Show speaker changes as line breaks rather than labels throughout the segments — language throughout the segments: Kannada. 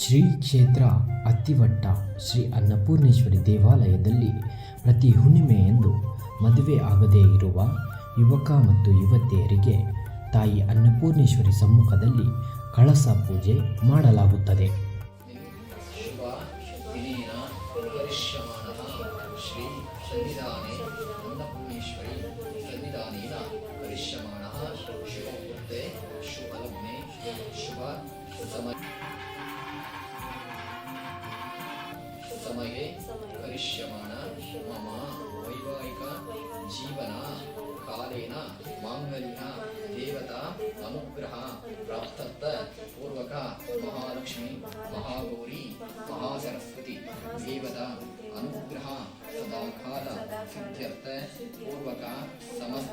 ಶ್ರೀ ಕ್ಷೇತ್ರ ಅತ್ತಿವಟ್ಟ ಶ್ರೀ ಅನ್ನಪೂರ್ಣೇಶ್ವರಿ ದೇವಾಲಯದಲ್ಲಿ ಪ್ರತಿ ಹುಣ್ಣಿಮೆಯಂದು ಮದುವೆ ಆಗದೇ ಇರುವ ಯುವಕ ಮತ್ತು ಯುವತಿಯರಿಗೆ ತಾಯಿ ಅನ್ನಪೂರ್ಣೇಶ್ವರಿ ಸಮ್ಮುಖದಲ್ಲಿ ಕಳಸ ಪೂಜೆ ಮಾಡಲಾಗುತ್ತದೆ.
ಸಮಯೇ ಕರಿಷ್ಯಮಾಣ ಮಮ ವೈವಾಹಿಕ ಜೀವನ ಕಾಲೇನ ಮಾಂಗಲ್ಯ ದೇವತಾ ಅನುಗ್ರಹ ಪ್ರಾಪ್ತರ್ಥ ಪೂರ್ವಕ ಮಹಾಲಕ್ಷ್ಮಿ ಮಹಾಗೌರಿ ಮಹಾಸರಸ್ವತಿ ದೇವತಾ ಅನುಗ್ರಹ ಸದಾಕಾಲ ಸಿದ್ಧ್ಯರ್ಥ ಪೂರ್ವಕ ಸಮಸ್ತ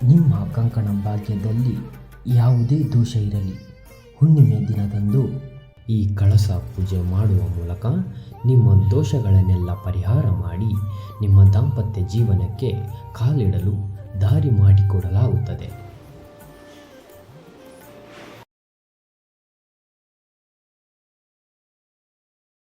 ನಿಮ್ಮ ಕಂಕಣ ಭಾಗ್ಯದಲ್ಲಿ ಯಾವುದೇ ದೋಷ ಇರಲಿ, ಹುಣ್ಣಿಮೆ ದಿನದಂದು ಈ ಕಳಸ ಪೂಜೆ ಮಾಡುವ ಮೂಲಕ ನಿಮ್ಮ ದೋಷಗಳನ್ನೆಲ್ಲ ಪರಿಹಾರ ಮಾಡಿ ನಿಮ್ಮ ದಾಂಪತ್ಯ ಜೀವನಕ್ಕೆ ಕಾಲಿಡಲು ದಾರಿ ಮಾಡಿಕೊಡಲಾಗುತ್ತದೆ.